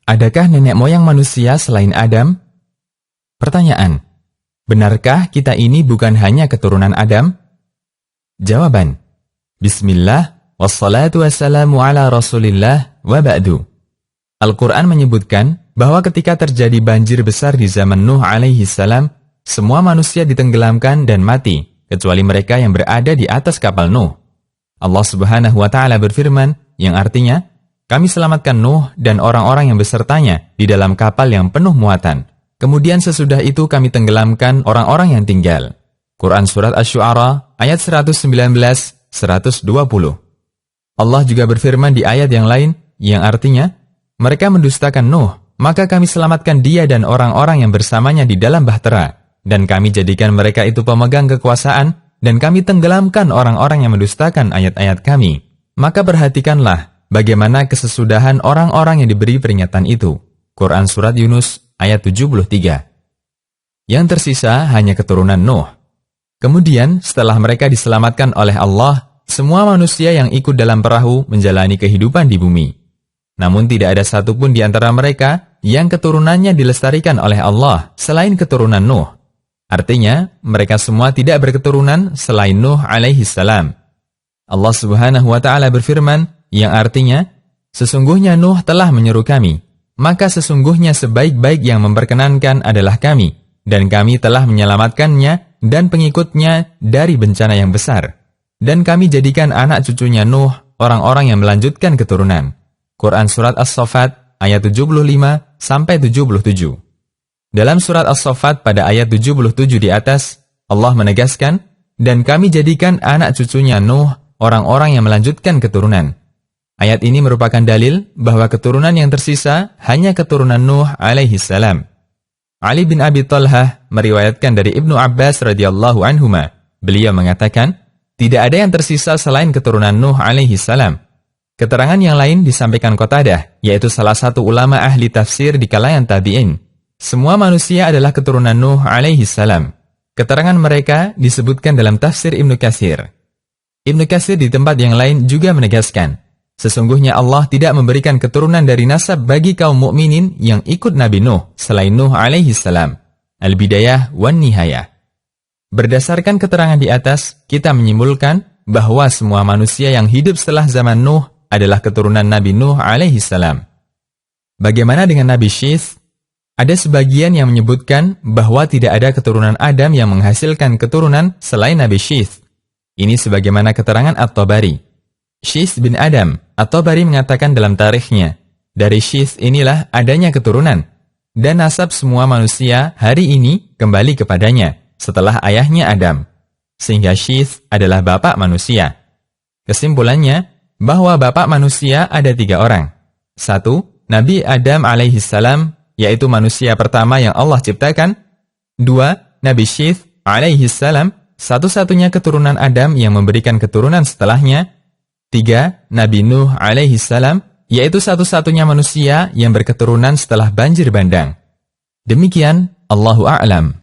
adakah nenek moyang manusia selain Adam? Pertanyaan, benarkah kita ini bukan hanya keturunan Adam? Jawaban, Bismillah, wassalatu wassalamu ala rasulillah, wa ba'du. Al-Quran menyebutkan bahwa ketika terjadi banjir besar di zaman Nuh alaihi salam, semua manusia ditenggelamkan dan mati, kecuali mereka yang berada di atas kapal Nuh. Allah subhanahu wa ta'ala berfirman, yang artinya, kami selamatkan Nuh dan orang-orang yang besertanya di dalam kapal yang penuh muatan. Kemudian sesudah itu kami tenggelamkan orang-orang yang tinggal. Quran Surat Asy-Syu'ara ayat 119-120. Allah juga berfirman di ayat yang lain, yang artinya, mereka mendustakan Nuh, maka kami selamatkan dia dan orang-orang yang bersamanya di dalam bahtera, dan kami jadikan mereka itu pemegang kekuasaan, dan kami tenggelamkan orang-orang yang mendustakan ayat-ayat kami. Maka perhatikanlah bagaimana kesesudahan orang-orang yang diberi peringatan itu. Quran Surat Yunus ayat 73. Yang tersisa hanya keturunan Nuh. Kemudian setelah mereka diselamatkan oleh Allah, semua manusia yang ikut dalam perahu menjalani kehidupan di bumi. Namun tidak ada satupun di antara mereka yang keturunannya dilestarikan oleh Allah selain keturunan Nuh. Artinya, mereka semua tidak berketurunan selain Nuh alaihi salam. Allah subhanahu wa ta'ala berfirman, yang artinya, sesungguhnya Nuh telah menyeru kami, maka sesungguhnya sebaik-baik yang memperkenankan adalah kami, dan kami telah menyelamatkannya dan pengikutnya dari bencana yang besar. Dan kami jadikan anak cucunya Nuh orang-orang yang melanjutkan keturunan. Quran Surat As-Saffat ayat 75-77. Dalam Surat As-Saffat pada ayat 77 di atas, Allah menegaskan, dan kami jadikan anak cucunya Nuh orang-orang yang melanjutkan keturunan. Ayat ini merupakan dalil bahwa keturunan yang tersisa hanya keturunan Nuh alaihi salam. Ali bin Abi Thalhah meriwayatkan dari Ibnu Abbas radhiyallahu anhuma. Beliau mengatakan, tidak ada yang tersisa selain keturunan Nuh alaihi salam. Keterangan yang lain disampaikan Qatadah, yaitu salah satu ulama ahli tafsir di kalangan tabi'in. Semua manusia adalah keturunan Nuh alaihi salam. Keterangan mereka disebutkan dalam tafsir Ibnu Katsir. Ibnu Katsir di tempat yang lain juga menegaskan, sesungguhnya Allah tidak memberikan keturunan dari nasab bagi kaum mukminin yang ikut Nabi Nuh selain Nuh alaihi salam. Al-Bidayah wan Nihayah. Berdasarkan keterangan di atas, kita menyimpulkan bahwa semua manusia yang hidup setelah zaman Nuh adalah keturunan Nabi Nuh alaihi salam. Bagaimana dengan Nabi Syith? Ada sebagian yang menyebutkan bahwa tidak ada keturunan Adam yang menghasilkan keturunan selain Nabi Syith. Ini sebagaimana keterangan At-Tabari. Syith bin Adam, At-Tabari mengatakan dalam tarikhnya, dari Syith inilah adanya keturunan, dan nasab semua manusia hari ini kembali kepadanya setelah ayahnya Adam, sehingga Syith adalah bapak manusia. Kesimpulannya, bahwa bapak manusia ada 3 orang. 1. Nabi Adam alaihi salam, yaitu manusia pertama yang Allah ciptakan. 2. Nabi Syith alaihi salam, satu-satunya keturunan Adam yang memberikan keturunan setelahnya. 3. Nabi Nuh alaihi salam, yaitu satu-satunya manusia yang berketurunan setelah banjir bandang. Demikian, Allahu a'lam.